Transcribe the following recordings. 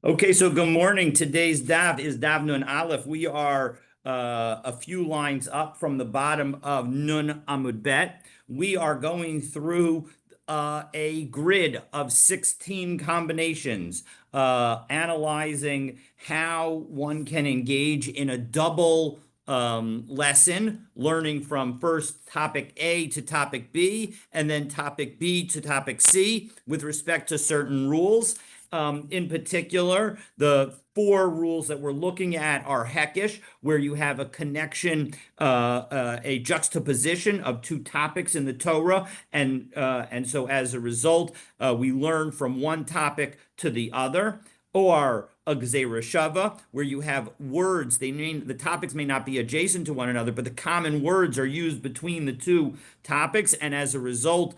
Okay, so good morning. Today's Dav is Dav Nun Aleph. We are a few lines up from the bottom of Nun Amud Bet. We are going through a grid of 16 combinations, analyzing how one can engage in a double lesson, learning from first topic A to topic B, and then topic B to topic C with respect to certain rules. In particular, the four rules that we're looking at are Hekish, where you have a connection, a juxtaposition of two topics in the Torah, and so as a result, we learn from one topic to the other. Or a Gzeira Shava, where you have words. The topics may not be adjacent to one another, but the common words are used between the two topics, and as a result,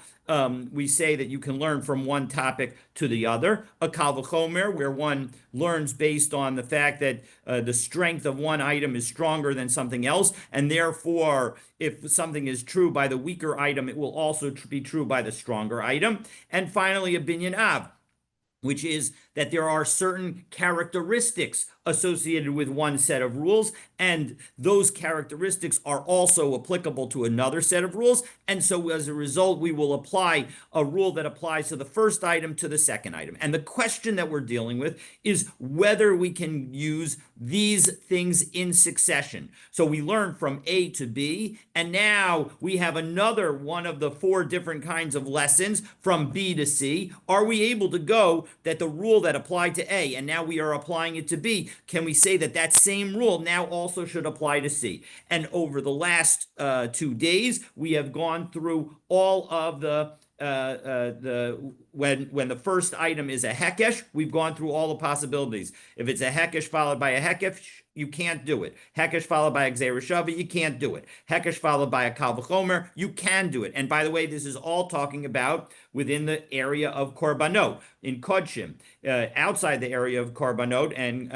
we say that you can learn from one topic to the other. A Kal V'chomer, where one learns based on the fact that the strength of one item is stronger than something else, and therefore, if something is true by the weaker item, it will also be true by the stronger item. And finally, a Binyan Av, which is that there are certain characteristics associated with one set of rules, and those characteristics are also applicable to another set of rules. And so as a result, we will apply a rule that applies to the first item to the second item. And the question that we're dealing with is whether we can use these things in succession. So we learn from A to B, and now we have another one of the four different kinds of lessons from B to C. Are we able to go that the rule that applied to A, and now we are applying it to B, can we say that that same rule now also should apply to C? And over the last 2 days, we have gone through all of when the first item is a hekesh, we've gone through all the possibilities. If it's a hekesh followed by a hekesh, you can't do it. Hekesh followed by a Gzeira Shava, you can't do it. Hekesh followed by a Kal V'chomer, you can do it. And by the way, this is all talking about within the area of Korbanot, in Kodshim. Outside the area of Korbanot and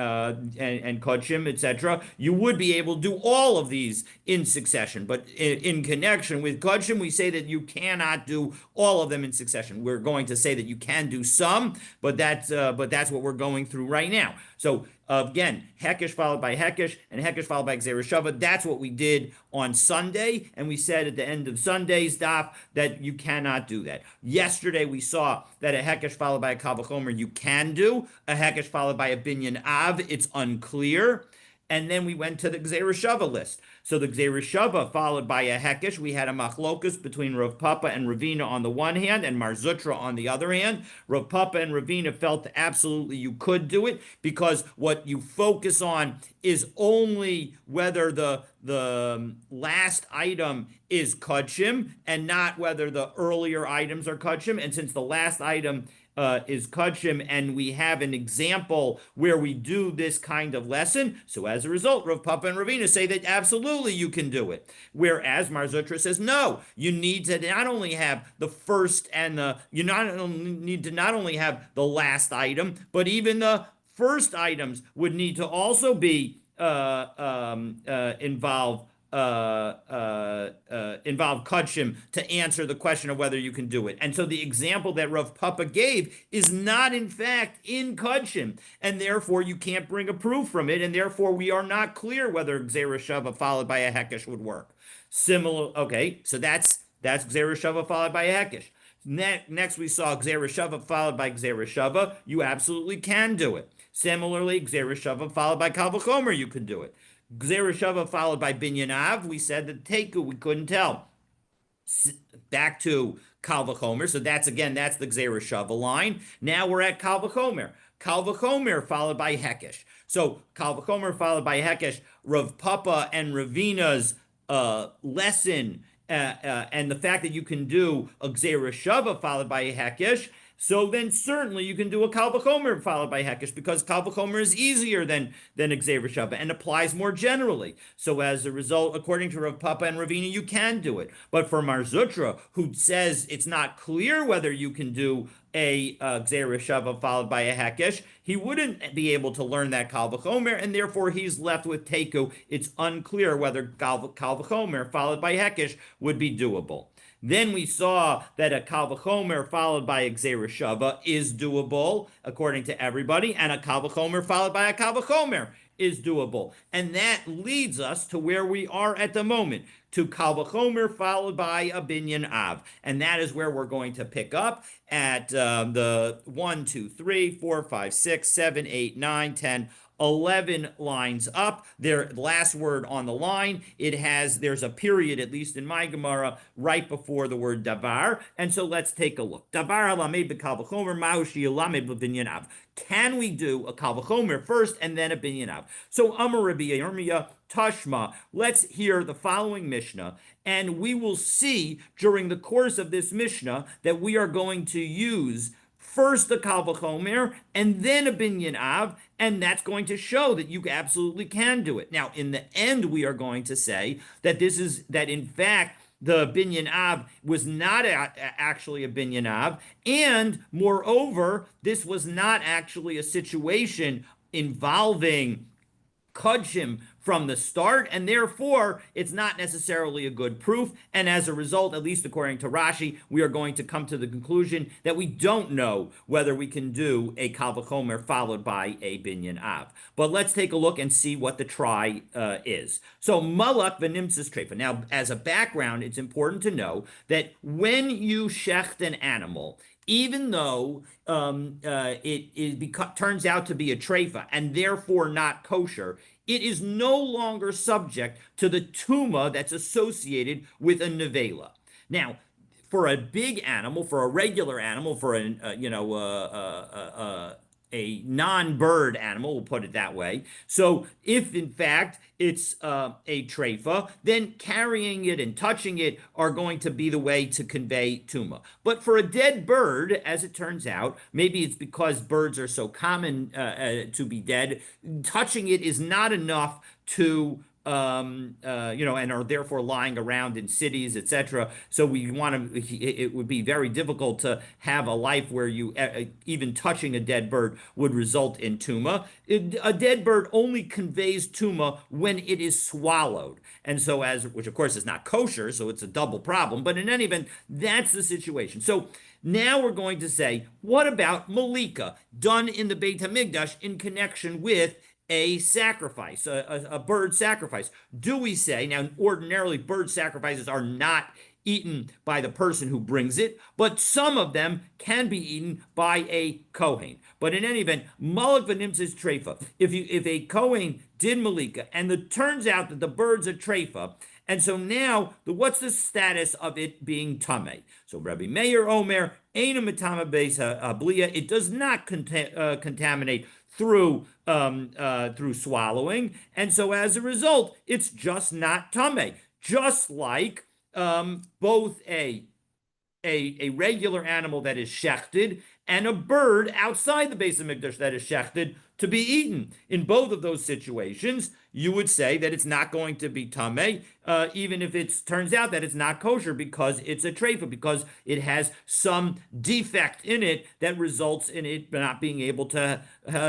Kodshim, etc., you would be able to do all of these in succession. But in connection with Kodshim, we say that you cannot do all of them in succession. We're going to say that you can do some, but that's what we're going through right now. So again, Hekesh followed by Hekesh and Hekesh followed by Gzeira Shava. That's what we did on Sunday, and we said at the end of Sunday's daf that you cannot do that. Yesterday we saw that a Hekesh followed by a Kal V'chomer you can do. A Hekesh followed by a Binyan Av, it's unclear. And then we went to the Gzeira Shava list. So the Gzeira Shava followed by a Hekesh. We had a machlokus between Rav Papa and Ravina on the one hand and Mar Zutra on the other hand. Rav Papa and Ravina felt absolutely you could do it because what you focus on is only whether the last item is Kodshim and not whether the earlier items are Kodshim. And since the last item is Kodshim, and we have an example where we do this kind of lesson. So as a result, Rav Papa and Ravina say that absolutely you can do it. Whereas Mar Zutra says, no, you need to not only have the first and you need to not only have the last item, but even the first items would need to also be involved Kodshim to answer the question of whether you can do it. And so the example that Rav Papa gave is not in fact in Kodshim, and therefore you can't bring a proof from it, and therefore we are not clear whether Gzeira Shava followed by a Hekesh would work. Okay, so that's Gzeira Shava followed by a Hekesh. Next we saw Gzeira Shava followed by Gzeira Shava. You absolutely can do it. Similarly, Gzeira Shava followed by Kal V'chomer, you can do it. Gzeira Shava followed by Binyan Av, we said that Teku, we couldn't tell. Back to Kal V'chomer, so that's the Gzeira Shava line. Now we're at Kal V'chomer. Kal V'chomer followed by Hekesh. So Kal V'chomer followed by Hekesh, Rav Papa and Ravina's lesson, and the fact that you can do a Gzeira Shava followed by a Hekesh, so then certainly you can do a Kal V'chomer followed by Hekesh because Kal V'chomer is easier than a Gzeira Shava and applies more generally. So as a result, according to Rav Papa and Ravina, you can do it. But for Mar Zutra, who says it's not clear whether you can do a Gzeira Shava followed by a Hekesh, he wouldn't be able to learn that Kal V'chomer, and therefore he's left with Teku. It's unclear whether Kal V'chomer followed by Hekesh would be doable. Then we saw that a kal v'chomer followed by a gzeira shava is doable according to everybody, and a kal v'chomer followed by a kal v'chomer is doable. And that leads us to where we are at the moment, to kal v'chomer followed by a binyan av. And that is where we're going to pick up at the 1, 2, 3, 4, 5, 6, 7, 8, 9, 10, 11 lines up. Their last word on the line, there's a period, at least in my Gemara, right before the word davar. And so let's take a look. Davar halamed b'kal v'chomer ma'hu sheyalamed b'binyan av. Can we do a kal v'chomer first and then a binyan av? So Amar Rabbi Yirmiyah Tashma, let's hear the following Mishnah, and we will see during the course of this Mishnah that we are going to use first the kal v'chomer and then a binyan av, and that's going to show that you absolutely can do it. Now, in the end, we are going to say that in fact the binyan av was not actually a binyan av, and moreover, this was not actually a situation involving kudshim from the start, and therefore it's not necessarily a good proof. And as a result, at least according to Rashi, we are going to come to the conclusion that we don't know whether we can do a kal v'chomer followed by a binyan av. But let's take a look and see what the try is. So malak v'nimtzas treifa. Now, as a background, it's important to know that when you shecht an animal, even though it turns out to be a treifa and therefore not kosher, it is no longer subject to the tuma that's associated with a nevela. Now, for a big animal, for a regular animal, for a non-bird animal, we'll put it that way. So if in fact it's a treifa, then carrying it and touching it are going to be the way to convey tuma. But for a dead bird, as it turns out, maybe it's because birds are so common to be dead, touching it is not enough to and are therefore lying around in cities, etc. So it would be very difficult to have a life where even touching a dead bird would result in tuma. A dead bird only conveys tuma when it is swallowed. And so which of course is not kosher, so it's a double problem. But in any event, that's the situation. So now we're going to say, what about malika, done in the Beit HaMikdash in connection with a sacrifice, a bird sacrifice? Do we say, now ordinarily bird sacrifices are not eaten by the person who brings it, but some of them can be eaten by a Kohen. But in any event, malak v'nimtzas treifa. If a Kohen did malika and it turns out that the bird's a treifa, and so now, what's the status of it being tameh? So Rabbi Meir Omer, Eina mitama beis habliya. It does not contaminate through swallowing, and so as a result, it's just not tameh. Just like both a regular animal that is shechted and a bird outside the Beis HaMikdash that is shechted to be eaten. In both of those situations, you would say that it's not going to be tameh, even if it turns out that it's not kosher because it's a treifa, because it has some defect in it that results in it not being able to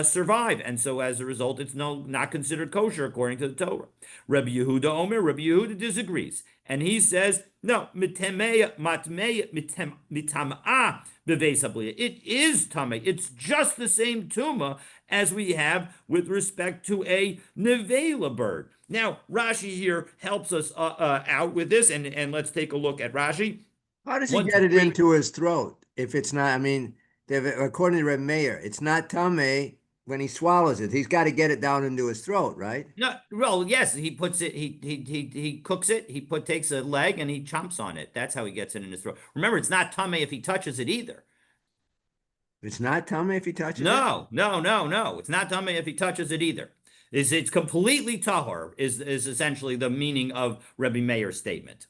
survive. And so as a result, it's not considered kosher according to the Torah. Rabbi Yehuda Omer, Rabbi Yehuda disagrees. And he says, no, mitamah it is tameh. It's just the same tuma as we have with respect to a nevela bird. Now, Rashi here helps us out with this, and let's take a look at Rashi. How does he get it into his throat if it's not, I mean, according to Reb Meir, it's not tameh when he swallows it. He's got to get it down into his throat, right? No, well, yes, he puts it, he cooks it, takes a leg and he chomps on it. That's how he gets it in his throat. Remember, it's not tameh if he touches it either. It's not tameh if he touches it? No. It's not tameh if he touches it either. It's completely tahor is essentially the meaning of Rebbe Meir's statement.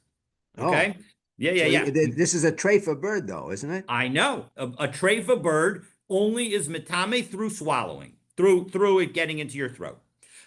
Okay? Oh. Yeah. This is a treifa bird, though, isn't it? I know. A treifa bird only is metame through swallowing, through it getting into your throat.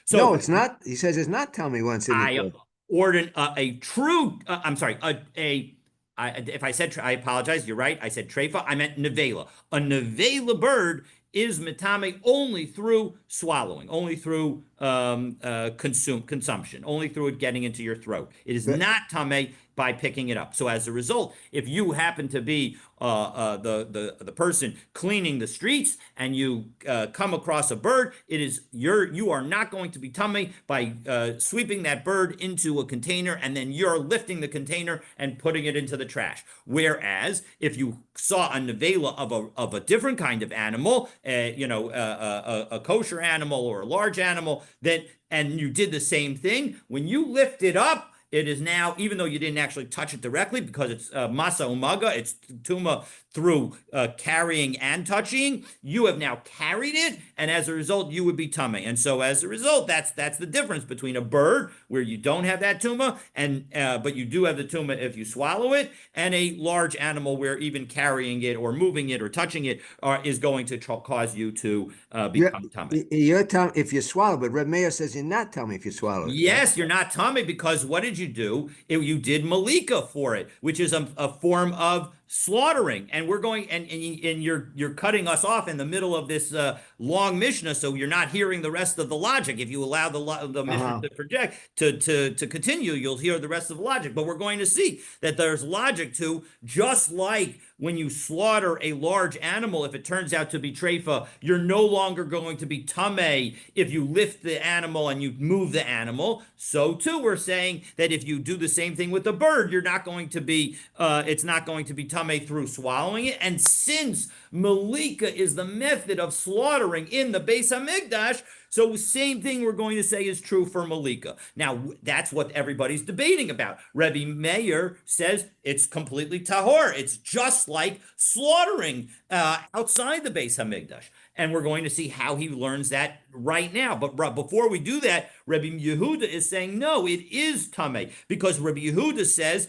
So no, it's not. He says it's not tameh once in the throat. Ordered a true. I'm sorry. If I said, I apologize. You're right. I said treifa. I meant nevela. A nevela bird is metame only through swallowing, only through consumption, only through it getting into your throat. It is But not tame by picking it up. So as a result, if you happen to be the person cleaning the streets and you come across a bird, you are not going to be tame by sweeping that bird into a container and then you're lifting the container and putting it into the trash. Whereas if you saw a nevela of a different kind of animal, a kosher animal or a large animal, then and you did the same thing, when you lift it up, it is now, even though you didn't actually touch it directly because it's masa umaga, it's tuma through carrying and touching, you have now carried it, and as a result, you would be tummy. And so as a result, that's the difference between a bird where you don't have that tuma, and but you do have the tuma if you swallow it, and a large animal where even carrying it or moving it or touching it is going to cause you to become tummy. you're telling if you swallow, but Reb Meir says you're not telling me if you swallow it, right? Yes, you're not tummy because what did you do? You did malika for it, which is a form of slaughtering. And we're going and you're cutting us off in the middle of this long Mishnah, so you're not hearing the rest of the logic. If you allow the Mishnah Uh-huh. to project to continue, you'll hear the rest of the logic. But we're going to see that there's logic to just like when you slaughter a large animal, if it turns out to be treifa, you're no longer going to be tameh if you lift the animal and you move the animal. So too, we're saying that if you do the same thing with the bird, you're not going to be, it's not going to be tameh through swallowing it. And since malika is the method of slaughtering in the Beis Hamikdash, so same thing we're going to say is true for malika. Now, that's what everybody's debating about. Rebbe Meir says it's completely tahor. It's just like slaughtering outside the Beis Hamikdash. And we're going to see how he learns that right now. But before we do that, Rebbe Yehuda is saying, no, it is tameh. Because Rebbe Yehuda says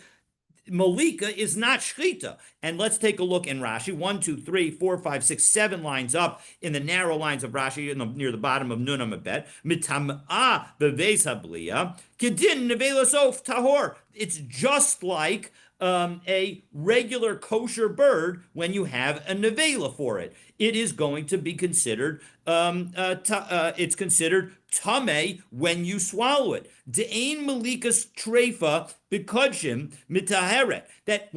malika is not shchita. And let's take a look in Rashi. 1, 2, 3, 4, 5, 6, 7 lines up in the narrow lines of Rashi near the bottom of Nun Amabet. Mitam'a beves habliya kedin nevelasof tahor. It's just like a regular kosher bird when you have a nevela for it. It is going to be considered, it's considered tameh when you swallow it. De'ain malikas treifa b'kodshim mitaheret. That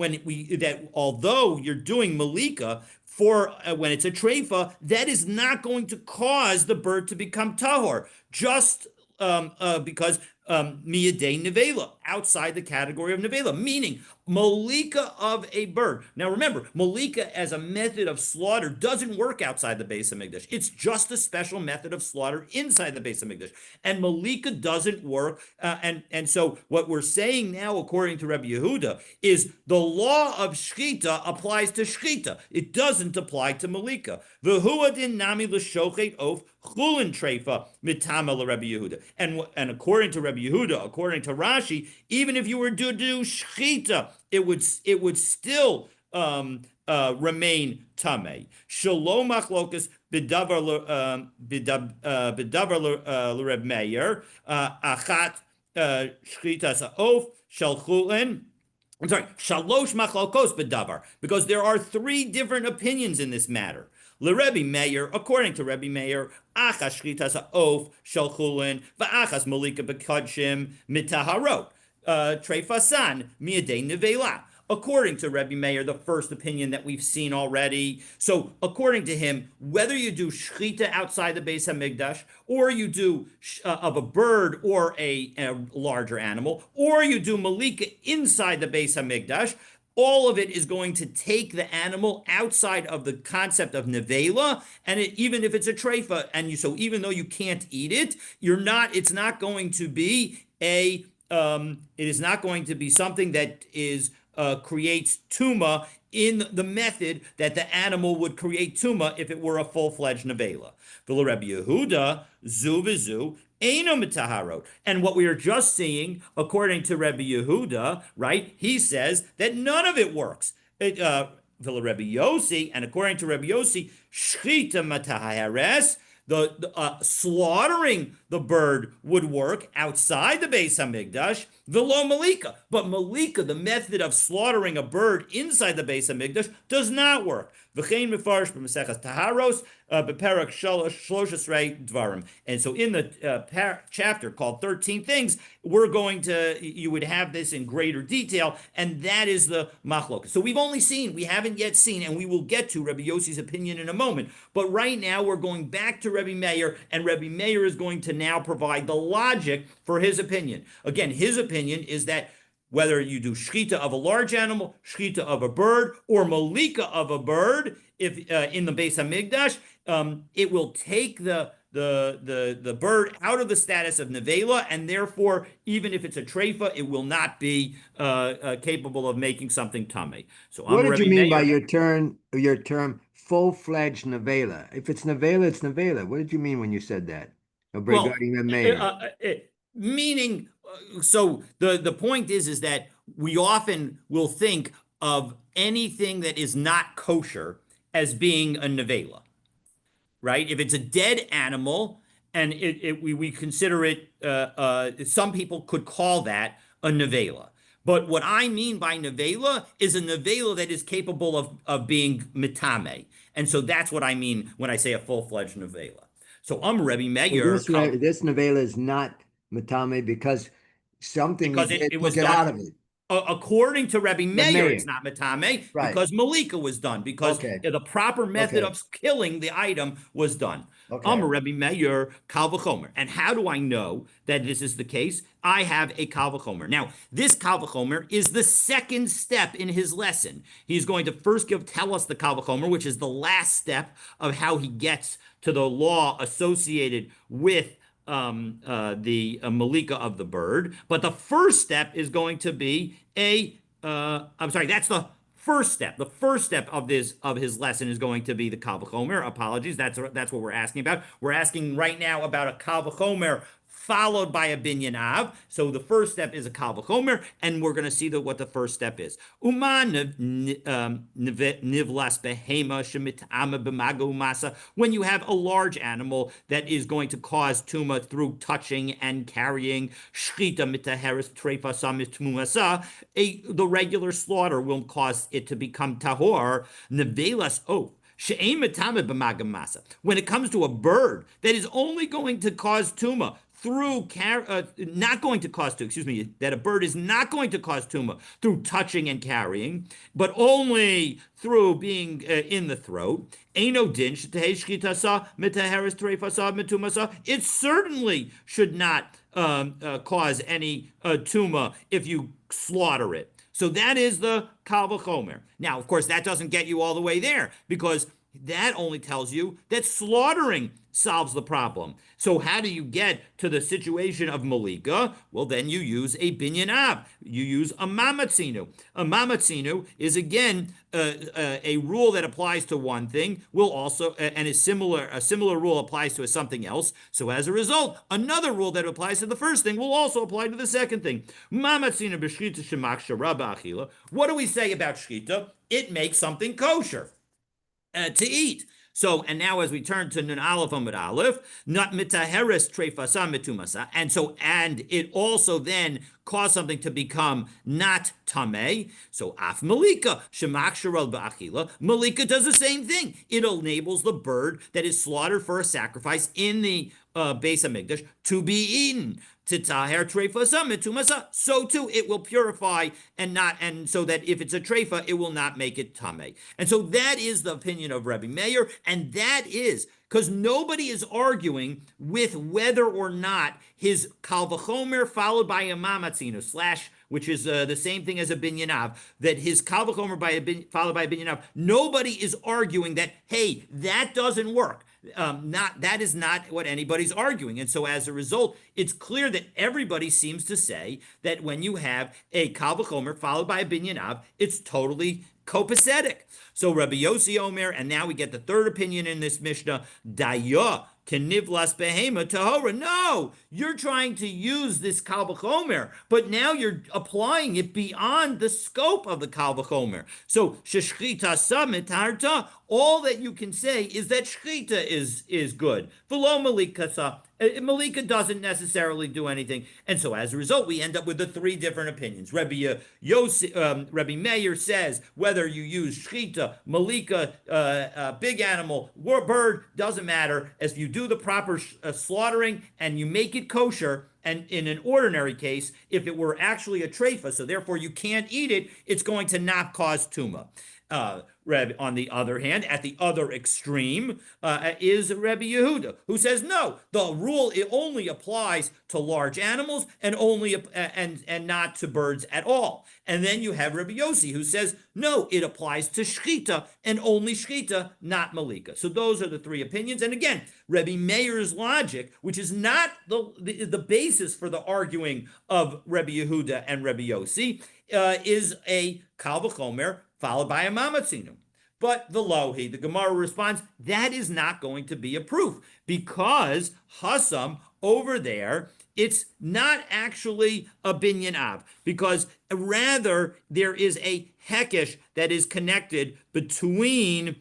although you're doing malika for when it's a treifa, that is not going to cause the bird to become tahor. Just because miyadei nevela, outside the category of nevela, meaning malika of a bird. Now remember, malika as a method of slaughter doesn't work outside the Beis Hamikdash. It's just a special method of slaughter inside the Beis Hamikdash. And malika doesn't work. And so what we're saying now, according to Rabbi Yehuda, is the law of shchita applies to shchita. It doesn't apply to malika. V'huadin nami l'shochet of chulin treifa mitama l'Rabbi Yehuda. And according to Rabbi Yehuda, according to Rashi, even if you were to do shchita, it would still remain tameh. Shalom machlokas b'davar l'Reb Meir achat shchitas ha'of shel chulin. I'm sorry, shalosh machlokos b'davar, because there are 3 different opinions in this matter. LeRebbe Meir, according to Rebbe Meir, achas shchitas ha'of shel chulin va'achas malika b'kodshim mitaharot treifasan miadei nevela. According to Rebbe Meir, the first opinion that we've seen already. So, according to him, whether you do shchita outside the Beis Hamikdash, or you do of a bird or a larger animal, or you do malika inside the Beis Hamikdash, all of it is going to take the animal outside of the concept of nevela, and even if it's a treifa, and so even though you can't eat it, it's not going to be it is not going to be something that creates tuma in the method that the animal would create tuma if it were a full-fledged nevela. V'lo Rabbi Yehuda zu v'zu eino mitaharot. And what we are just seeing, according to Rabbi Yehuda, right? He says that none of it works. V'lo Rabbi Yossi, and according to Rabbi Yossi, shchita matahares. The slaughtering the bird would work outside the Beis Hamikdash, v'lo malika. But malika, the method of slaughtering a bird inside the Beis Hamikdash, does not work. V'chein mefarish b'Maseches Taharos b'Perek Shloshes Dvarim. And so in the chapter called 13 Things, you would have this in greater detail, and that is the machlok. So we haven't yet seen, and we will get to Rabbi Yossi's opinion in a moment. But right now we're going back to Rabbi Meir, and Rabbi Meir is going to now provide the logic for his opinion. Again, his opinion is that whether you do shchita of a large animal, shchita of a bird, or malika of a bird, if in the Beis Hamikdash, it will take the bird out of the status of nevela, and therefore, even if it's a treifa, it will not be capable of making something tamei. So What did you Rabbi mean by Meir. your term full-fledged nevela? If it's nevela, it's nevela. What did you mean when you said that Well, regarding the mayor? meaning, so the point is that we often will think of anything that is not kosher as being a nevela, right? If it's a dead animal and we consider it, some people could call that a nevela. But what I mean by nevela is a nevela that is capable of being mitame. And so that's what I mean when I say a full-fledged nevela. So Rebbe So Meir, this nevela is not matame because something he because did it took was it done. out of it. According to Rebbe The Meir, it's mayor, not matame right? because malika was done, because Okay, the proper method okay, of killing the item was done. okay. Rebbe Meir kal v'chomer. And how do I know that this is the case? I have a kal v'chomer. Now, this kal v'chomer is the second step in his lesson. He's going to first tell us the kal v'chomer, which is the last step of how he gets to the law associated with the Malika of the bird. But the first step is going to be I'm sorry, that's the first step. The first step of his lesson is going to be the Kal V'chomer. Apologies, that's what we're asking about. We're asking right now about a Kal V'chomer followed by a binyan av. So the first step is a kal v'chomer, and we're going to see what the first step is. Nivlas behema shemitama b'mago masa. When you have a large animal that is going to cause tuma through touching and carrying, shchita mitaheres trefa samit tmumasa, the regular slaughter will cause it to become tahor. Nevelas when it comes to a bird that is only going to cause tuma not going to cause tuma, excuse me, that a bird is not going to cause tuma through touching and carrying, but only through being in the throat. It certainly should not cause any tuma if you slaughter it. So that is the kal v'chomer. Now, of course, that doesn't get you all the way there, because that only tells you that slaughtering solves the problem. So how do you get to the situation of malika? Well, then you use a binyan av. You use a mamatzinu. A mamatzinu is, again, a rule that applies to one thing will also, and is similar. A similar rule applies to something else. So as a result, another rule that applies to the first thing will also apply to the second thing. Mamatzinu b'shchita shemak sharaba achila. What do we say about shchita? It makes something kosher to eat. So, and now as we turn to Nun Aleph Amud Aleph, not mitaheres trefasa mitumasa, and it also then caused something to become not tameh. So af malika shemak sharal ba'achila. Malika does the same thing. It enables the bird that is slaughtered for a sacrifice in the Beis Hamikdash to be eaten. So too it will purify and so that if it's a treifa, it will not make it tameh. And so that is the opinion of Rebbe Meir, and that is because nobody is arguing with whether or not his kal v'chomer followed by a mamatzino which is the same thing as a binyan av, that his kal v'chomer followed by a binyan av. Nobody is arguing that, hey, that doesn't work. That is not what anybody's arguing. And so as a result, it's clear that everybody seems to say that when you have a kal v'chomer followed by a binyan av, it's totally copacetic. So Rabbi Yossi Omer, and now we get the third opinion in this Mishnah, Daya kenivlas behema tahora. No, you're trying to use this kal v'chomer, but now you're applying it beyond the scope of the kal v'chomer. So sheshchita samit harta. All that you can say is that shchita is good. V'lo malikasa, Malika doesn't necessarily do anything. And so as a result, we end up with the three different opinions. Rebbe Meir says whether you use shchita, Malika, big animal, bird, doesn't matter. If you do the proper slaughtering and you make it kosher, and in an ordinary case, if it were actually a treifa, so therefore you can't eat it, it's going to not cause tuma. On the other hand, at the other extreme is Rebbe Yehuda, who says no, the rule it only applies to large animals and only and not to birds at all. And then you have Rebbe Yossi, who says no, it applies to shchita and only shchita, not malika. So those are the three opinions. And again, Rebbe Meir's logic, which is not the basis for the arguing of Rebbe Yehuda and Rebbe Yossi, is a kal v'chomer followed by a mamatzinu. But the Gemara responds, that is not going to be a proof because Hassam over there, it's not actually a binyan av, because rather there is a hekesh that is connected between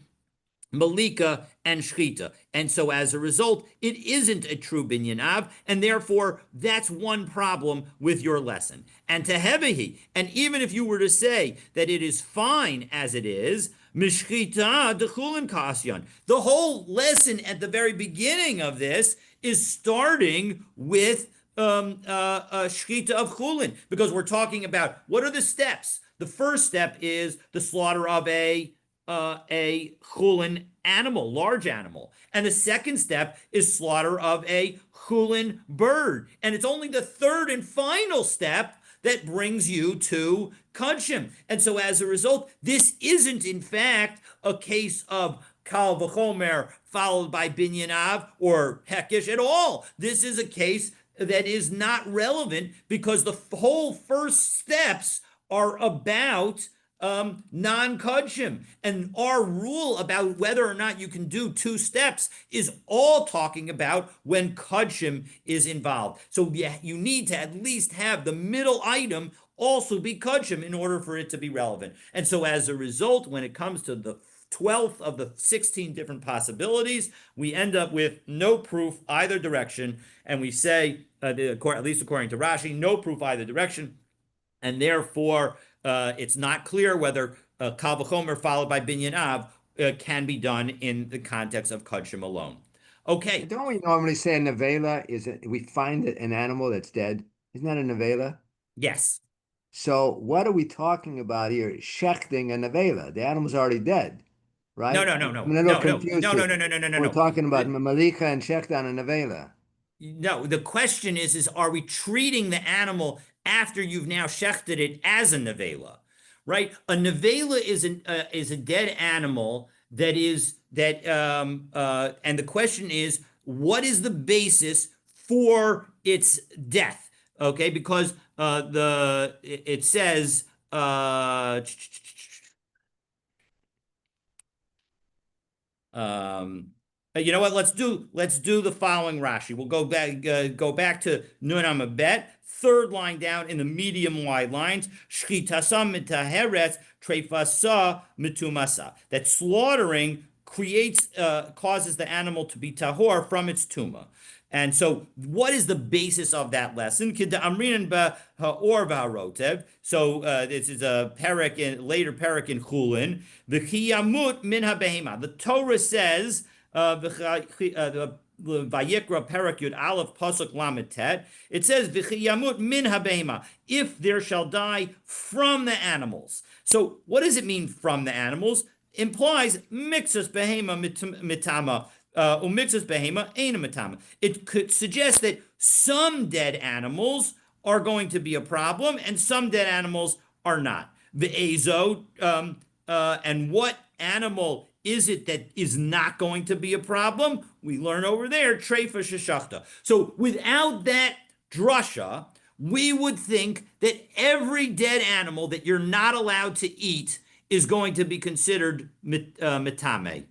Malika and Shchita. And so as a result, it isn't a true binyan av, and therefore that's one problem with your lesson. And tehevehi, and even if you were to say that it is fine as it is, mishchita dechulin kasyan. The whole lesson at the very beginning of this is starting with shchita of chulin, because we're talking about what are the steps. The first step is the slaughter of a chulin animal, large animal. And the second step is slaughter of a chulin bird. And it's only the third and final step that brings you to kudshim. And so as a result, this isn't in fact a case of kal v'chomer followed by binyan av or hekesh at all. This is a case that is not relevant because the whole first steps are about non-kudshim. And our rule about whether or not you can do two steps is all talking about when kudshim is involved. So yeah, you need to at least have the middle item also be kudshim in order for it to be relevant. And so as a result, when it comes to the 12th of the 16 different possibilities, we end up with no proof either direction. And we say, at least according to Rashi, no proof either direction. And therefore, it's not clear whether kal v'chomer followed by binyan av can be done in the context of kudshim alone. Okay. Don't we normally say a nevela we find an animal that's dead? Isn't that a nevela? Yes. So what are we talking about here? Shechting a nevela. The animal's already dead, right? No. I'm a little confused. No. We're talking about malika and shechta on a nevela. No, the question is are we treating the animal after you've now shechted it as a nevela, right? A nevela is a dead animal and the question is, what is the basis for its death? Okay, because it says you know what? Let's do the following Rashi. We'll go back to Nun Amabet, third line down in the medium wide lines. Shchitasa mitaheret trefasa mitumasa. That slaughtering causes the animal to be tahor from its tuma. And so, what is the basis of that lesson? So, this is a later parak in Chulin. The Torah says, Vayikra parak yud aleph pasuk lametet. It says, "V'chiyamut min habehema," if there shall die from the animals. So, what does it mean from the animals? Implies mixus behema mitama. Umixus behema aina matama. It could suggest that some dead animals are going to be a problem and some dead animals are not. Ve'ezo, and what animal is it that is not going to be a problem? We learn over there, treifa sheshachta. So without that drasha, we would think that every dead animal that you're not allowed to eat is going to be considered mitame.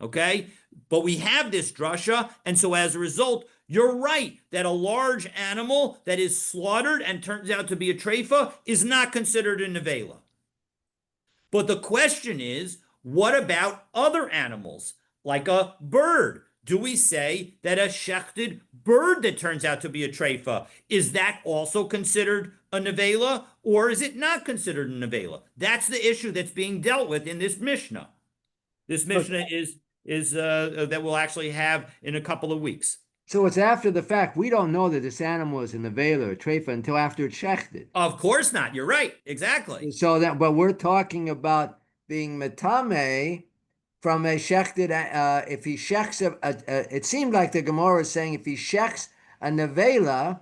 Okay? But we have this drasha, and so as a result, you're right that a large animal that is slaughtered and turns out to be a treifa is not considered a nevela. But the question is, what about other animals, like a bird? Do we say that a shechted bird that turns out to be a treifa, is that also considered a nevela, or is it not considered a nevela? That's the issue that's being dealt with in this Mishnah. This Mishnah is that we'll actually have in a couple of weeks. So it's after the fact. We don't know that this animal is a nevela or treifa until after it's shechted. Of course not. You're right. Exactly. So that, but we're talking about being metame from a shechted. If he shechs it seemed like the Gemara is saying if he shechs a nevela,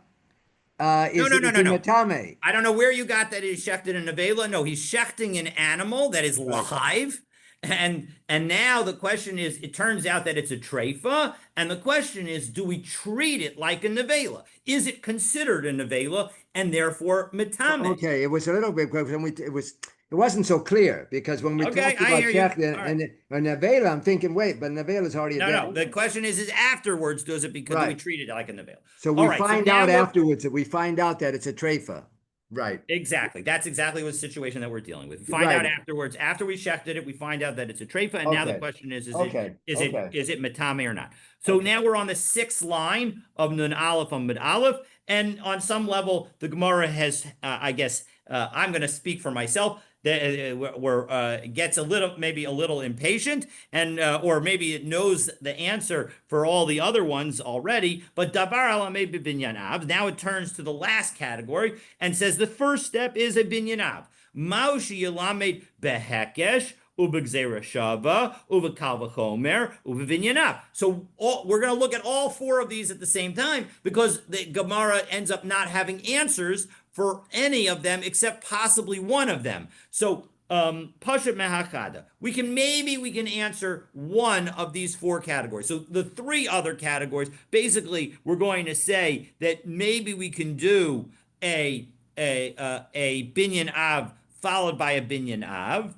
No, is no, he no, no, no. metame? I don't know where you got that he's shechted in nevela. No, he's shechting an animal that is Right. live. And now the question is, it turns out that it's a treifa, and the question is, do we treat it like a nevela? Is it considered a nevela and therefore metame? Okay, it was a little bit because it wasn't so clear because when we Okay, talked I about hear you. check All right. and nevela, I'm thinking, wait, but nevela is already a No, dead no. animal. The question is afterwards, does it become, do we Right. treat it like a nevela? So All we right, so find now out we're afterwards that we find out that it's a treifa. Right. exactly. That's exactly what situation that we're dealing with. We find Right. out afterwards, after we shechted it, we find out that it's a treifa, and now the Okay. question is Okay. is Okay. it matame or not? So Okay. now we're on the sixth line of Nun Aleph on Mid Aleph, and on some level, the Gemara has, I guess, I'm going to speak for myself. That gets maybe a little impatient, and or maybe it knows the answer for all the other ones already. But dabar alamei b'binyanav. Now it turns to the last category and says the first step is a binyanav. Maushi yelamed behekesh ubegzera shava ubekal v'chomer ubevinyanav. So we're going to look at all four of these at the same time because the Gemara ends up not having answers for any of them except possibly one of them. So Pashat Mehachada. We can answer one of these four categories. So the three other categories, basically, we're going to say that maybe we can do a binyan av followed by a binyan av,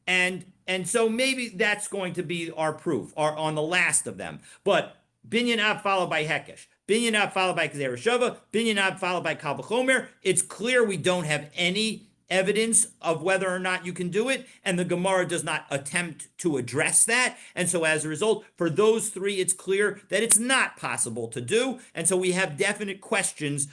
and so maybe that's going to be our proof, on the last of them. But binyan av followed by hekesh, binyan av followed by kzera shava, binyan av followed by kal v'chomer. It's clear we don't have any evidence of whether or not you can do it, and the Gemara does not attempt to address that. And so as a result, for those three, it's clear that it's not possible to do. And so we have definite question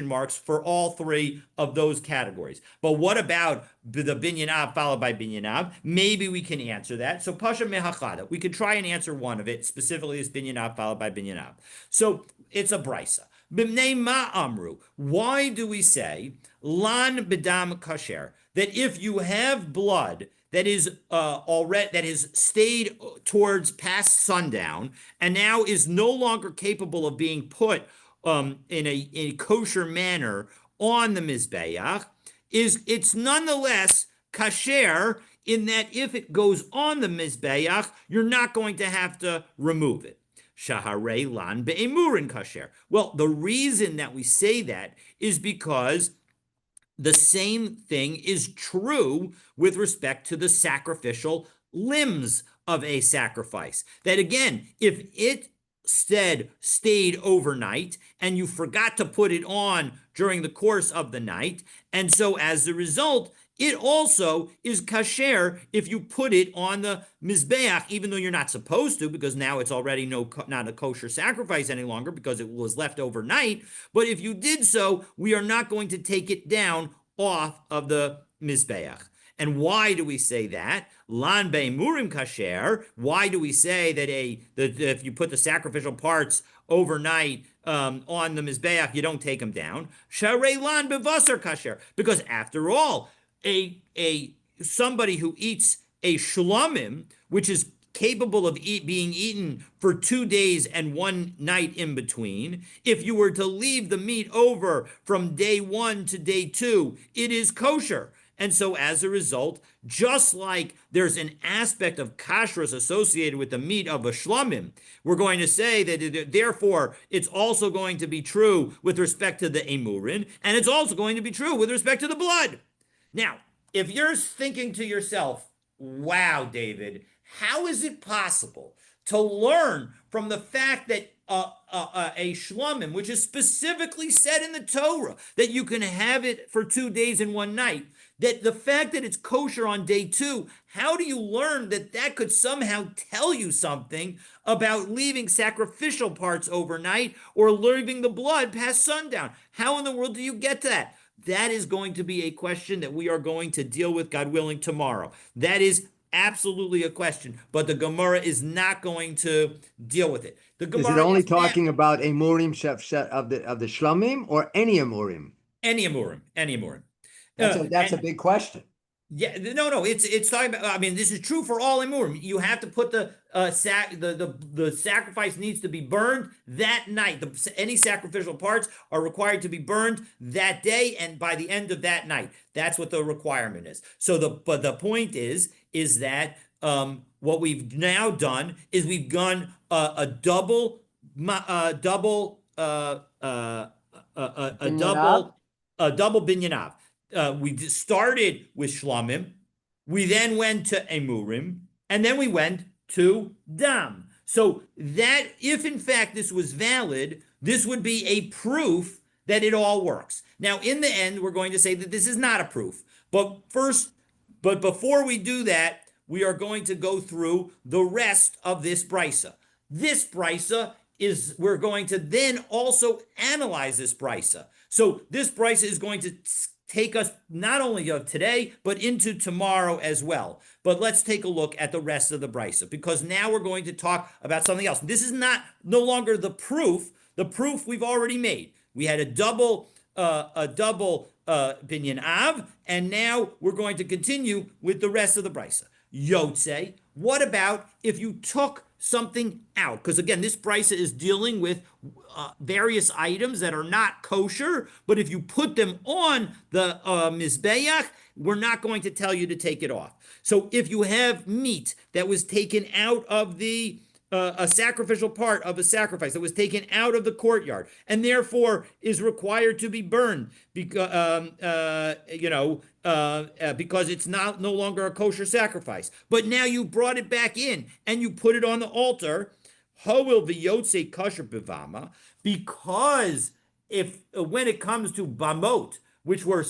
marks for all three of those categories. But what about the binyan av followed by binyan av? Maybe we can answer that. So pasha mehachada, we could try and answer one of it, specifically this binyan av followed by binyan av. So it's a brisa. B'mnei ma amru. Why do we say lan bedam kasher, that if you have blood that is that has stayed towards past sundown and now is no longer capable of being put in a kosher manner on the mizbeach, it's nonetheless kasher in that if it goes on the mizbeach, you're not going to have to remove it. Shaharei lan be'emurin kasher. Well, the reason that we say that is because the same thing is true with respect to the sacrificial limbs of a sacrifice. That again, if it stayed overnight and you forgot to put it on during the course of the night, and so as a result, it also is kasher if you put it on the mizbeach, even though you're not supposed to, because now it's already not a kosher sacrifice any longer because it was left overnight. But if you did so, we are not going to take it down off of the mizbeach. And why do we say that? Lan be'emurim kasher. Why do we say that if you put the sacrificial parts overnight on the mizbeach, you don't take them down? Sharei lan bevasar kasher. Because after all, somebody who eats a shlamim, which is capable of being eaten for 2 days and 1 night in between, if you were to leave the meat over from day 1 to day 2, it is kosher. And so as a result, just like there's an aspect of kashrus associated with the meat of a shlamim, we're going to say that therefore it's also going to be true with respect to the emurin, and it's also going to be true with respect to the blood. Now, if you're thinking to yourself, wow, David, how is it possible to learn from the fact that a shlamim, which is specifically said in the Torah, that you can have it for 2 days and 1 night, That the fact that it's kosher on day 2, how do you learn that that could somehow tell you something about leaving sacrificial parts overnight or leaving the blood past sundown? How in the world do you get to that? That is going to be a question that we are going to deal with, God willing, tomorrow. That is absolutely a question, but the Gemara is not going to deal with it. The Is it Gemara only is now talking about Emurim of the Shlamim or any Emurim? any Amurim, any Amurim. That's a And big question. yeah, no, it's talking about. I mean, this is true for all Emurim. You have to put the sacrifice needs to be burned that night. Any sacrificial parts are required to be burned that day and by the end of that night. That's what the requirement is. So the point is that what we've now done is we've done a double double a Binyan double binyanav. We started with shlamim, we then went to emurim, and then we went to dam. So that if in fact this was valid, this would be a proof that it all works. Now, in the end, we're going to say that this is not a proof. But before we do that, we are going to go through the rest of this brisa. This brisa is, we're going to then also analyze this brisa. So this brisa is going to take us not only of today, but into tomorrow as well. But let's take a look at the rest of the brisa, because now we're going to talk about something else. This is no longer the proof. The proof we've already made. We had a double binyan av, and now we're going to continue with the rest of the brisa. Yotze, what about if you took something out? Because again, this brisa is dealing with various items that are not kosher, but if you put them on the mizbeach, we're not going to tell you to take it off. So if you have meat that was taken out of a sacrificial part of a sacrifice that was taken out of the courtyard and therefore is required to be burned because because it's no longer a kosher sacrifice, but now you brought it back in and you put it on the altar, ho'il v'yotze kosher bivama, because if when it comes to bamot, which were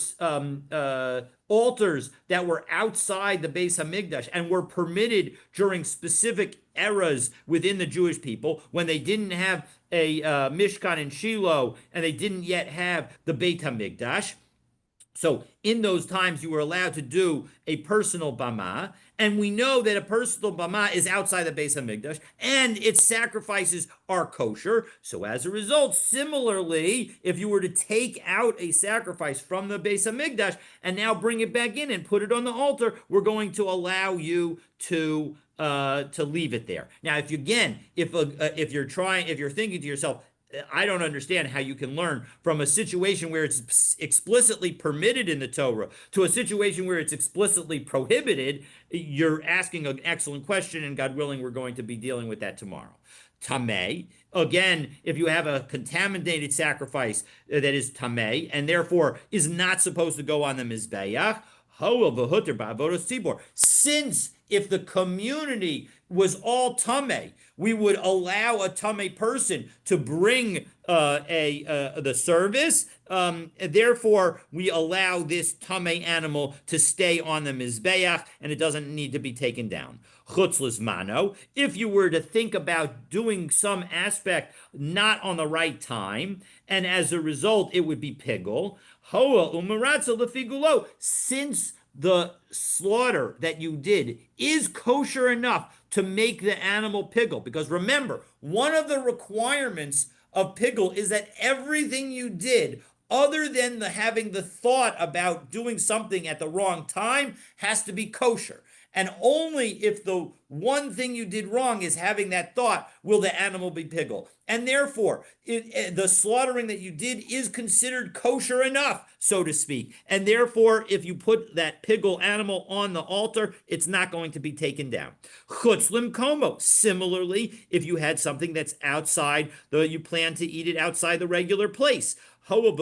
altars that were outside the Beis Hamikdash and were permitted during specific eras within the Jewish people, when they didn't have a Mishkan in Shiloh and they didn't yet have the Beit Hamikdash. So in those times, you were allowed to do a personal bama, and we know that a personal bama is outside the Beis Hamikdash, and its sacrifices are kosher. So as a result, similarly, if you were to take out a sacrifice from the Beis Hamikdash and now bring it back in and put it on the altar, we're going to allow you to leave it there. Now, if you're thinking to yourself, I don't understand how you can learn from a situation where it's explicitly permitted in the Torah to a situation where it's explicitly prohibited. You're asking an excellent question, and God willing, we're going to be dealing with that tomorrow. Tameh, again, if you have a contaminated sacrifice that is tameh and therefore is not supposed to go on the mizbeach, since if the community was all tameh, we would allow a tameh person to bring the service. Therefore, we allow this tameh animal to stay on the mizbeach, and it doesn't need to be taken down. Chutz lizmano, if you were to think about doing some aspect not on the right time, and as a result, it would be pigul. Hoa umaratza lefigulo, since the slaughter that you did is kosher enough to make the animal pigul. Because remember, one of the requirements of pigul is that everything you did, other than having the thought about doing something at the wrong time, has to be kosher. And only if the one thing you did wrong is having that thought will the animal be pigul. And therefore, the slaughtering that you did is considered kosher enough, so to speak. And therefore, if you put that pigul animal on the altar, it's not going to be taken down. Chutz limkomo. Similarly, if you had something that's outside, you plan to eat it outside the regular place. Well,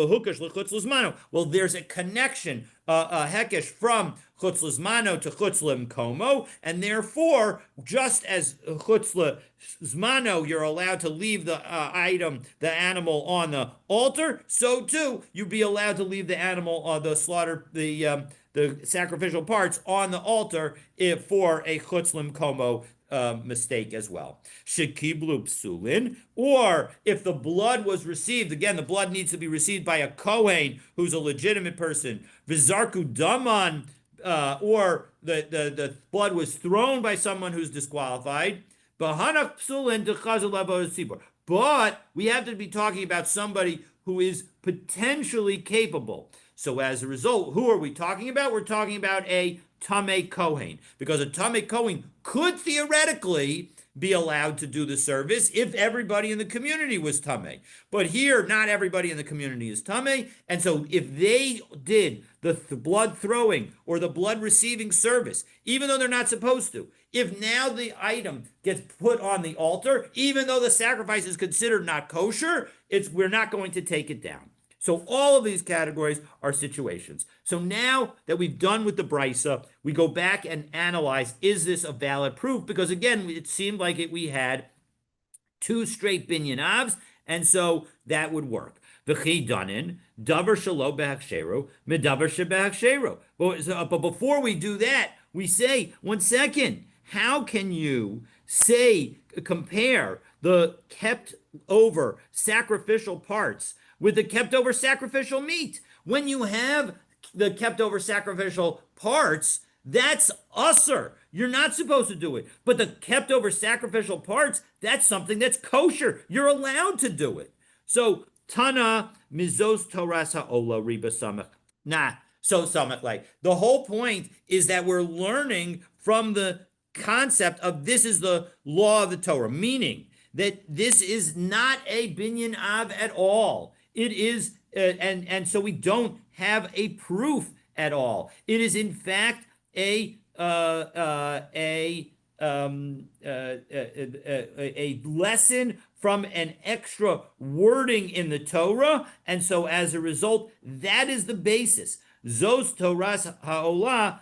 there's a connection, a hekesh from chutz l'zmano to chutz l'mkomo, and therefore, just as chutz l'zmano, you're allowed to leave the the animal on the altar, so too you'd be allowed to leave the animal, the sacrificial parts on the altar if for a chutz l'mkomo mistake as well. Shekiblu psulin, or if the blood was received, again, the blood needs to be received by a Kohen who's a legitimate person. Vizarku daman, or the blood was thrown by someone who's disqualified. Bahanak psulin dechazul. But we have to be talking about somebody who is potentially capable. So as a result, who are we talking about? We're talking about a Tameh Kohen, because a Tameh Kohen could theoretically be allowed to do the service if everybody in the community was Tameh. But here, not everybody in the community is Tameh, and so if they did the blood throwing or the blood receiving service, even though they're not supposed to, if now the item gets put on the altar, even though the sacrifice is considered not kosher, we're not going to take it down. So all of these categories are situations. So now that we've done with the brisa, we go back and analyze, is this a valid proof? Because again, it seemed like we had two straight binyan avs, and so that would work. V'chi danin, davar shelo behakshero, medavar shebehakshero. But before we do that, we say, 1 second, how can you compare the kept over sacrificial parts with the kept over sacrificial meat? When you have the kept over sacrificial parts, that's usser. You're not supposed to do it. But the kept over sacrificial parts, that's something that's kosher. You're allowed to do it. So, Tana mizos Torah ha'ola riba samach. Nah, so samach like. The whole point is that we're learning from the concept of this is the law of the Torah, meaning that this is not a binyan av at all. It is, and so we don't have a proof at all. It is in fact a lesson from an extra wording in the Torah, and so as a result, that is the basis. Zos Torahs ha'olah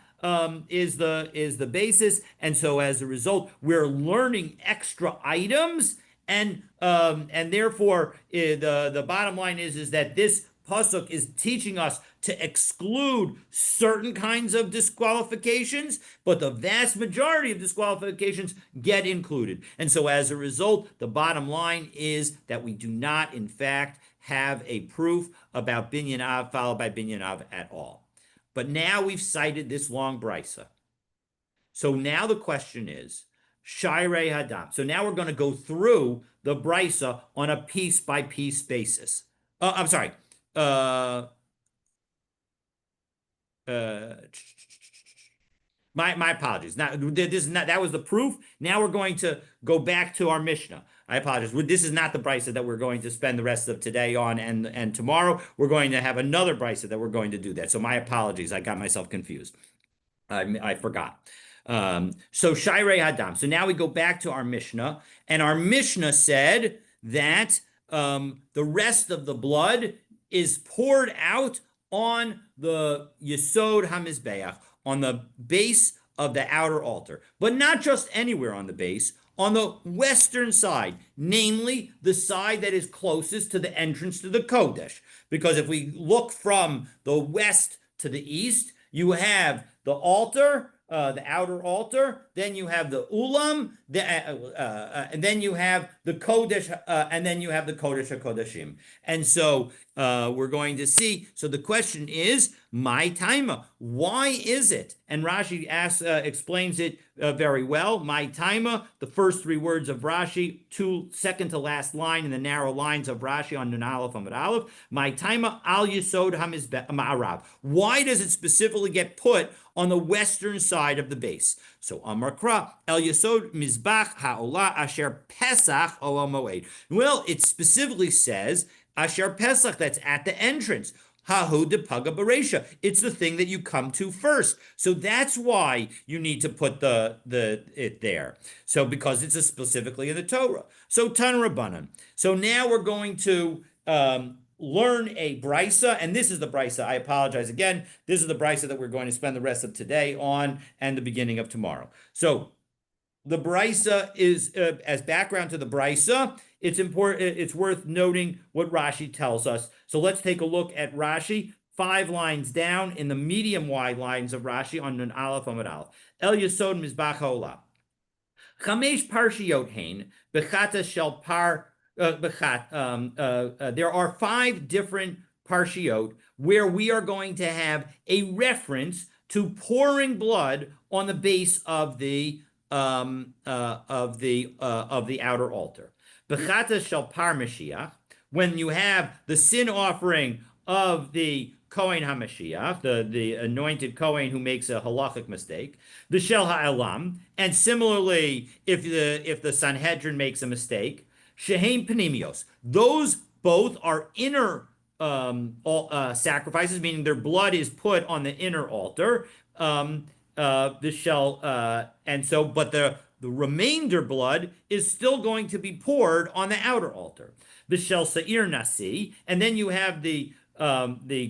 is the basis, and so as a result, we're learning extra items, and therefore the bottom line is that this pasuk is teaching us to exclude certain kinds of disqualifications, but the vast majority of disqualifications get included. And so as a result, the bottom line is that we do not, in fact, have a proof about binyan av followed by binyan av at all. But now we've cited this long brisa. So now the question is, Shairei Hadam. So now we're going to go through the brisa on a piece-by-piece basis. I'm sorry. My apologies. Now this is not, that was the proof. Now we're going to go back to our Mishnah. I apologize. This is not the brisa that we're going to spend the rest of today on, and tomorrow we're going to have another brisa that we're going to do that. So my apologies. I got myself confused. I forgot. So Shairei Hadam. So now we go back to our Mishnah, and our Mishnah said that the rest of the blood is poured out on the Yesod HaMizbeach, on the base of the outer altar, but not just anywhere on the base, on the western side, namely the side that is closest to the entrance to the Kodesh. Because if we look from the west to the east, you have the altar, the outer altar, then you have the ulam, and then you have the kodesh, and then you have the kodesh HaKodeshim. And so we're going to see. So the question is, my taima. Why is it? And Rashi explains it very well. My taima. The first three words of Rashi, second to last line in the narrow lines of Rashi on Nun Aleph Amud Aleph. My taima al yesod hamizbeach. Why does it specifically get put on the western side of the base? So Amar Kra, El Yesod Mizbach Ha'olah Asher Pesach Olam Moed. Well, it specifically says Asher Pesach, that's at the entrance. Hahu de Paga Beresha. It's the thing that you come to first. So that's why you need to put it there. So because it's specifically in the Torah. So Tan Rabbanan. So now we're going to learn a brisa, and this is the brisa. I apologize again. This is the brisa that we're going to spend the rest of today on and the beginning of tomorrow. So the brisa is as background to the brisa. It's important. It's worth noting what Rashi tells us. So let's take a look at Rashi. 5 lines down in the medium wide lines of Rashi on Nun Aleph Amud Aleph. El Yesod Mizbach Haolah. Chamesh Parshiot Hain Bechata Shel Par Bechat. There are 5 different parshiot where we are going to have a reference to pouring blood on the base of the outer altar. Bechata Shel Par Mashiach, when you have the sin offering of the Kohen HaMashiach, the anointed Kohen who makes a halachic mistake, the Shel HaElam, and similarly, if the Sanhedrin makes a mistake, Shehem Panimios. Those both are inner sacrifices, meaning their blood is put on the inner altar. The shell, and so, but the remainder blood is still going to be poured on the outer altar. The shel Sa'ir Nasi, and then you have the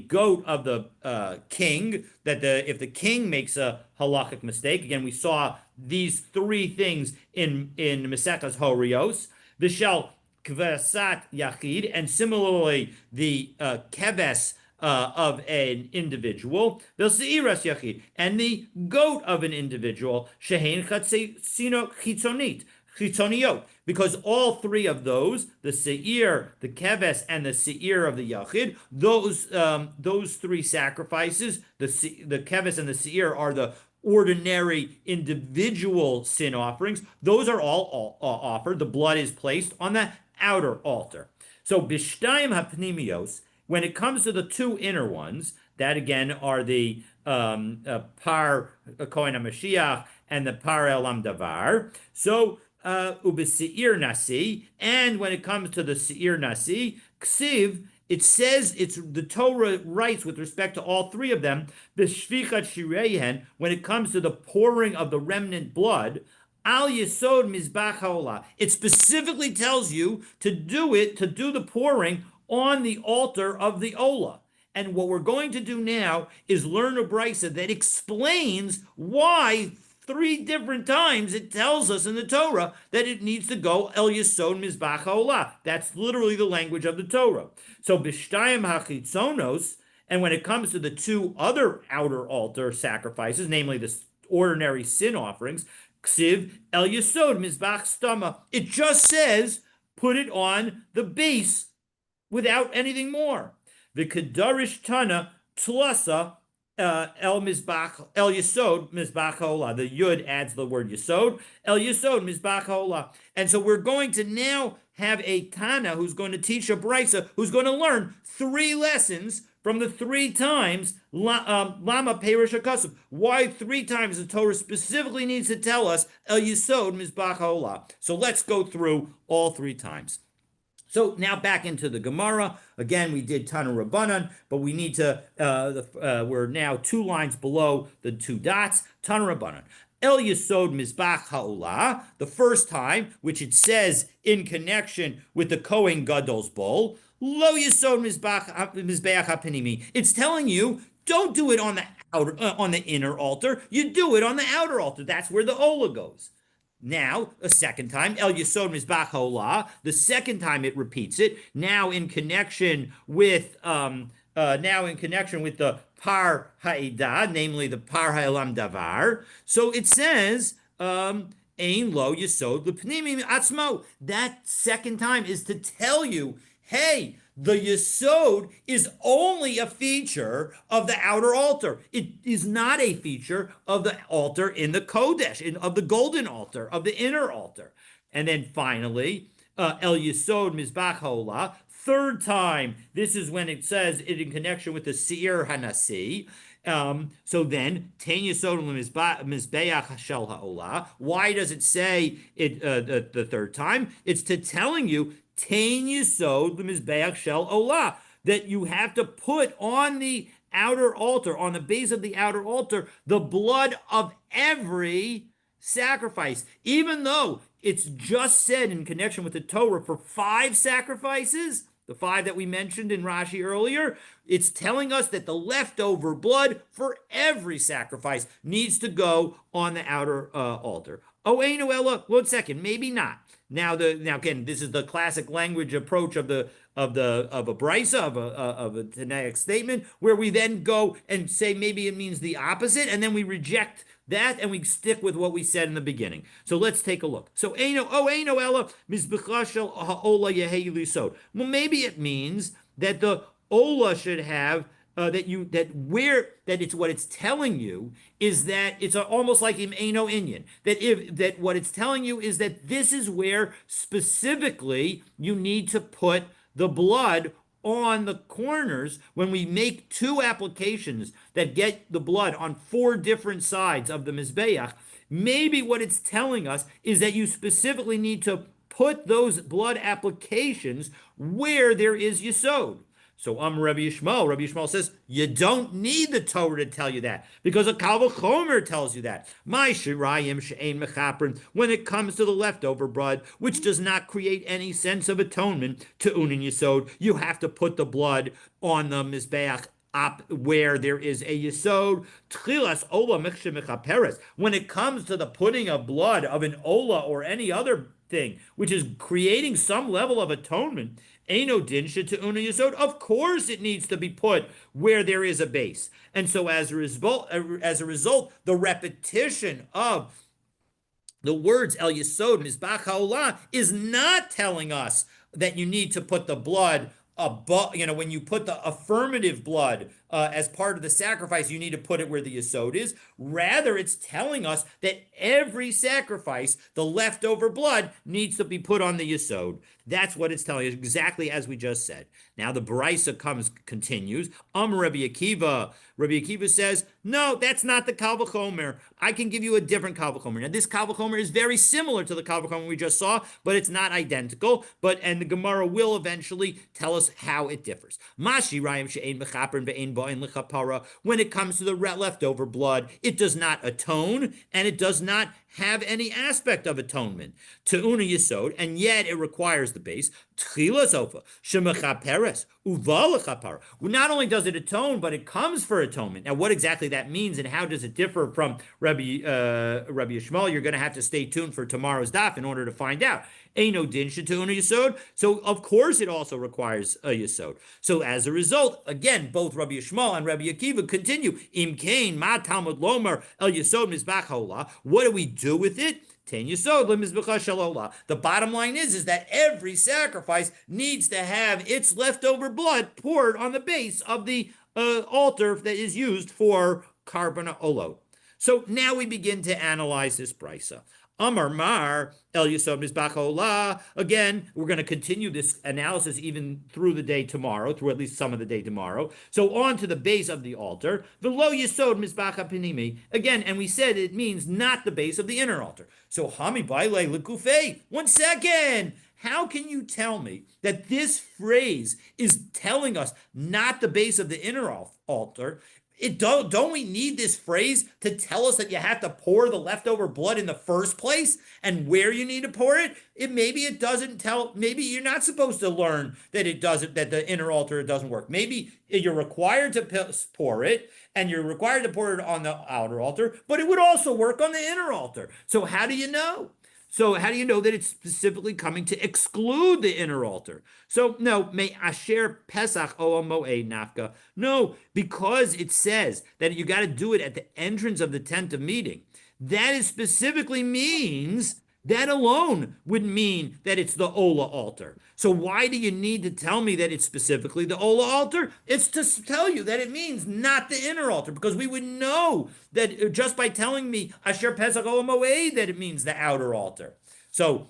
goat of the king, that if the king makes a halachic mistake, again, we saw these 3 things in Maseches Horios, the shel Kvesat Yachid, and similarly the keves of an individual, the Seiras Yachid, and the goat of an individual, Shehein Chatzino Chitzonit, Chitzoniot, because all 3 of those, the Seir, the Keves, and the Seir of the Yachid, those 3 sacrifices, the Keves and the Seir are the ordinary individual sin offerings. Those are all offered. The blood is placed on the outer altar. So Bishtayim HaPnimios, when it comes to the 2 inner ones, that again are the Par Kohen HaMashiach and the Par Elam Davar. So Ubeseir Nasi, and when it comes to the Seir Nasi, Ksiv, it says, the Torah writes with respect to all 3 of them, B'shfichat Shirehen, when it comes to the pouring of the remnant blood, Al Yesod Mizbach HaOlah. It specifically tells you to do the pouring on the altar of the Olah. And what we're going to do now is learn a brisa that explains why 3 different times it tells us in the Torah that it needs to go El Yesod Mizbach HaOlah. That's literally the language of the Torah. So B'shtayim HaChitzonos, and when it comes to the 2 other outer altar sacrifices, namely the ordinary sin offerings, Ksiv El Yesod Mizbach Stama, it just says put it on the base without anything more. The Kedarish Tana Tlasa El Mizbach El Yesod Mizbach HaOlah. The Yud adds the word Yesod. El Yesod Mizbach HaOlah. And so we're going to now have a Tana who's going to teach a brisa, who's going to learn 3 lessons from the 3 times Lama Perish HaKasav. Why 3 times the Torah specifically needs to tell us El Yesod Mizbach HaOlah. So let's go through all 3 times. So now back into the Gemara. Again, we did Tana Rabbanan, but we need to, we're now 2 lines below the 2 dots. Tana Rabbanan. El Yesod Mizbach HaOlah, the first time, which it says in connection with the Kohen Gadol's bowl. Lo Yesod Mizbeach HaPnimi. It's telling you, don't do it on the outer, on the inner altar. You do it on the outer altar. That's where the Olah goes. Now, a second time, El Yesod Mizbach HaOlah. The second time it repeats it. Now in connection with the Par Ha'edah, namely the Par Ha'elam Davar. So it says, Ein Lo Yesod L'Pnimim Atzmo. That second time is to tell you, hey, the Yesod is only a feature of the outer altar. It is not a feature of the altar in the Kodesh, of the golden altar, of the inner altar. And then finally, El Yesod Mizbach HaOlah. Third time, this is when it says it in connection with the Seir Hanasi. So then, Ten Yesod Mizbeach Shel HaOlah. Why does it say it the third time? It's to telling you, Ten Yesod Mizbeach Shel Olah, that you have to put on the outer altar, on the base of the outer altar, the blood of every sacrifice. Even though it's just said in connection with the Torah for 5 sacrifices, the five that we mentioned in Rashi earlier, it's telling us that the leftover blood for every sacrifice needs to go on the outer altar. Oh, Eino Ella, 1 second, maybe not. Now again, this is the classic language approach of a brisa of a Tanaic statement, where we then go and say maybe it means the opposite, and then we reject that and we stick with what we said in the beginning. So let's take a look. So Eino Ella mizbecha shel ha'ola yehi lisod. Well, maybe it means that the ola should have that it's what it's telling you is that it's almost like im Eino Inyan, that what it's telling you is that this is where specifically you need to put the blood on the corners when we make two applications that get the blood on four different sides of the Mizbeach. Maybe what it's telling us is that you specifically need to put those blood applications where there is Yesod. So Rabbi Yishmael says, you don't need the Torah to tell you that, because a Kal V'chomer tells you that. My shirayim she'ein mechaprin, when it comes to the leftover blood, which does not create any sense of atonement to Unin Yesod, you have to put the blood on the Mizbeach up where there is a Yesod. Tchilas ola mechshe mechaperes, when it comes to the putting of blood of an ola or any other thing, which is creating some level of atonement, Eino din she'te'una yesod. Of course, it needs to be put where there is a base, and so as a result, the repetition of the words El Yesod Mizbach HaOlah is not telling us that you need to put the blood above. When you put the affirmative blood as part of the sacrifice, you need to put it where the Yesod is. Rather, it's telling us that every sacrifice, the leftover blood needs to be put on the Yesod. That's what it's telling us, exactly as we just said. Now the Brisa continues. Rabbi Akiva. Rabbi Akiva says, no, that's not the Kal V'chomer. I can give you a different Kal V'chomer. Now this Kal V'chomer is very similar to the Kal V'chomer we just saw, but it's not identical. And the Gemara will eventually tell us how it differs. Mashi Rayim she'ein mechaprin ve'ein ba'in l'chapara. When it comes to the leftover blood, it does not atone, and it does not have any aspect of atonement to Una Yesod, and yet it requires the base. Tchila Sofa, Shemechaperes, Uva Lechapara. Not only does it atone, but it comes for atonement. Now, what exactly that means and how does it differ from Rabbi Yishmael? You're going to have to stay tuned for tomorrow's daf in order to find out. Eino din she'te'una yesod. So of course it also requires a yesod. So as a result, again, both Rabbi Yishmael and Rabbi Akiva continue. Im kain ma Talmud lomer el yesod mizbach ha'olah. What do we do with it? Ten yesod lemizbecha shel olah. The bottom line is that every sacrifice needs to have its leftover blood poured on the base of the altar that is used for carbon olot. So now we begin to analyze this brisa. Amar Mar El Yesod Mizbach Olah. Again, we're going to continue this analysis even through the day tomorrow, through at least some of the day tomorrow. So on to the base of the altar. V'lo Yesod Mizbach HaPinimi. Again, and we said it means not the base of the inner altar. So Hami Baile Lekufei. 1 second. How can you tell me that this phrase is telling us not the base of the inner altar? Don't we need this phrase to tell us that you have to pour the leftover blood in the first place and where you need to pour it? Maybe it doesn't tell. Maybe you're not supposed to learn that it doesn't, that the inner altar doesn't work. Maybe you're required to pour it and you're required to pour it on the outer altar, but it would also work on the inner altar. So how do you know? So how do you know that it's specifically coming to exclude the inner altar? So no, may asher pesach o moed nafka. No, because it says that you got to do it at the entrance of the tent of meeting. That is specifically means that alone would mean that it's the Ola altar. So why do you need to tell me that it's specifically the Ola altar? It's to tell you that it means not the inner altar, because we would know that just by telling me Asher Pesach Ola Moed that it means the outer altar. So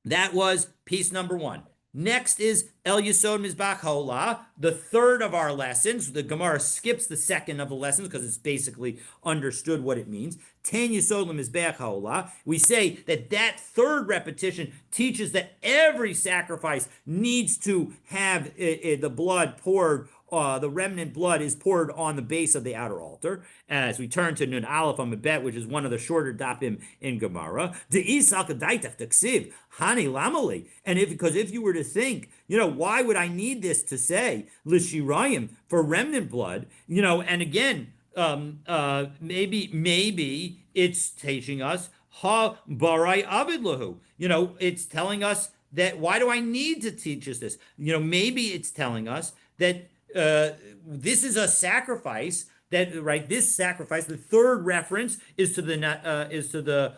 that was piece number 1. Next is El Yesod Mizbach HaOlah, the third of our lessons. The Gemara skips the second of the lessons because it's basically understood what it means. Ten Yesod Mizbach HaOlah. We say that third repetition teaches that every sacrifice needs to have the blood poured the remnant blood is poured on the base of the outer altar. As we turn to Nun Aleph Amabet, which is one of the shorter dapim in Gemara, Hani Lamali. And because if you were to think, why would I need this to say Lishirayim for remnant blood? And again, maybe it's teaching us ha barai avid lahu. It's telling us that why do I need to teach us this? Maybe it's telling us that this is a sacrifice that right. This sacrifice, the third reference is to the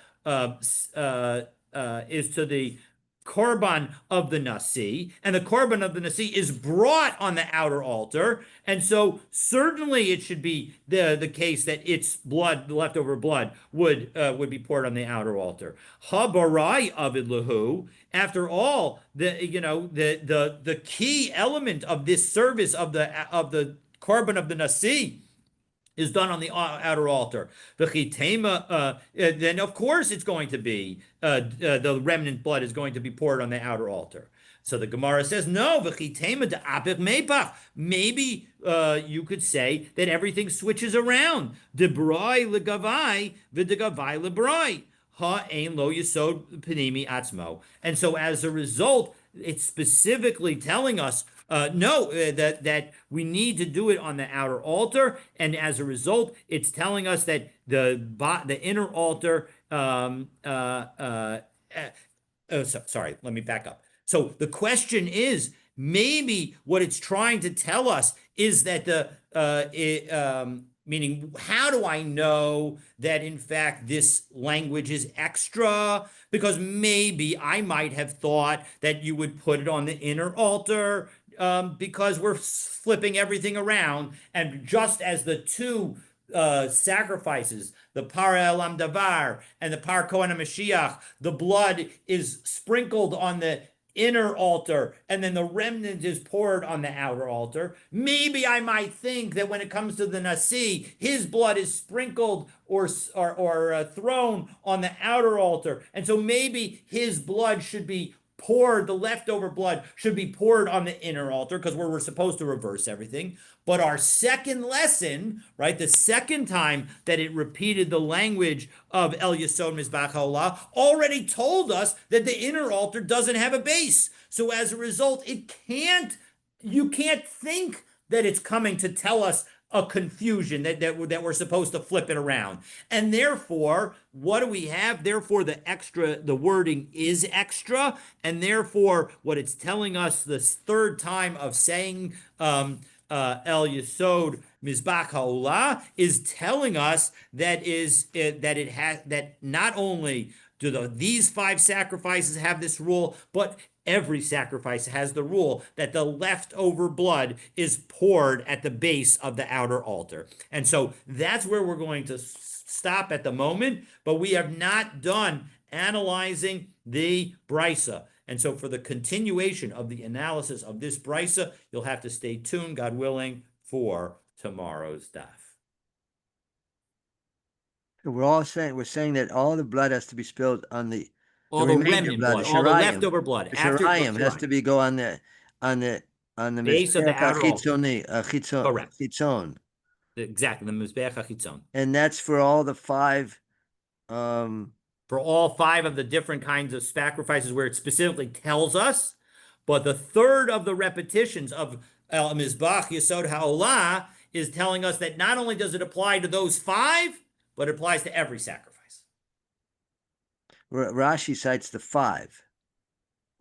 korban of the nasi, and the korban of the nasi is brought on the outer altar, and so certainly it should be the case that its blood, the leftover blood, would be poured on the outer altar. Habarai avid lahu. After all, the key element of this service of the korban of the nasi is done on the outer altar. Then of course it's going to be the remnant blood is going to be poured on the outer altar. So the Gemara says, no, maybe you could say that everything switches around. Debrai legavai v'degavai lebrai. Ha ein lo yisod panimi atzmo. And so as a result, it's specifically telling us that we need to do it on the outer altar, and as a result, it's telling us that the inner altar. Sorry, let me back up. So the question is, maybe what it's trying to tell us is that meaning, how do I know that in fact this language is extra? Because maybe I might have thought that you would put it on the inner altar because we're flipping everything around. And just as the two sacrifices, the Par Elam Davar and the Par Kohen HaMashiach, the blood is sprinkled on the inner altar, and then the remnant is poured on the outer altar. Maybe I might think that when it comes to the Nasi, his blood is sprinkled or thrown on the outer altar, and so maybe his blood should be poured, the leftover blood should be poured on the inner altar, because we're supposed to reverse everything. But our second lesson, right, the second time that it repeated the language of El Yesod Mizbach HaOlah, already told us that the inner altar doesn't have a base. So as a result, you can't think that it's coming to tell us a confusion that we're supposed to flip it around. And therefore, what do we have? Therefore, the wording is extra, and therefore, what it's telling us this third time of saying El Yesod Mizbach HaOlah is telling us that not only do these 5 sacrifices have this rule, but every sacrifice has the rule that the leftover blood is poured at the base of the outer altar. And so that's where we're going to stop at the moment, but we have not done analyzing the brisa. And so for the continuation of the analysis of this brisa, you'll have to stay tuned, God willing, for tomorrow's daf. We're saying that all the blood has to be spilled on the all the remnant blood, all the leftover blood. The shirayim has to be go on the base of the outer altar. Correct. Chitzon. Exactly, the mizbeach hachitzon. And that's for all the 5. For all 5 of the different kinds of sacrifices where it specifically tells us. But the third of the repetitions of El Mizbach Yesod HaOlah is telling us that not only does it apply to those 5, but it applies to every sacrifice. Rashi cites the 5.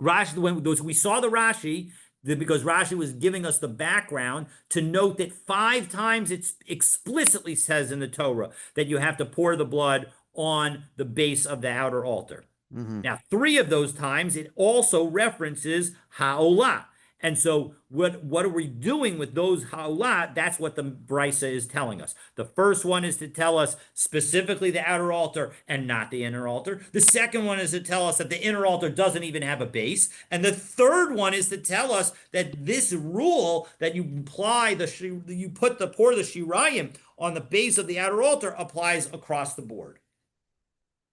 Rashi, when we saw the Rashi, because Rashi was giving us the background to note that 5 times it explicitly says in the Torah that you have to pour the blood on the base of the outer altar. Mm-hmm. Now, 3 of those times it also references ha'olah. And so what are we doing with those ha'olah? That's what the brisa is telling us. The first one is to tell us specifically the outer altar and not the inner altar. The second one is to tell us that the inner altar doesn't even have a base. And the third one is to tell us that this rule that you apply pour the shirayim on the base of the outer altar applies across the board,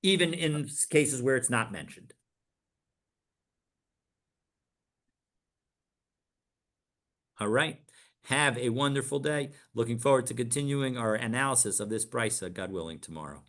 even in cases where it's not mentioned. All right. Have a wonderful day. Looking forward to continuing our analysis of this brisa, God willing, tomorrow.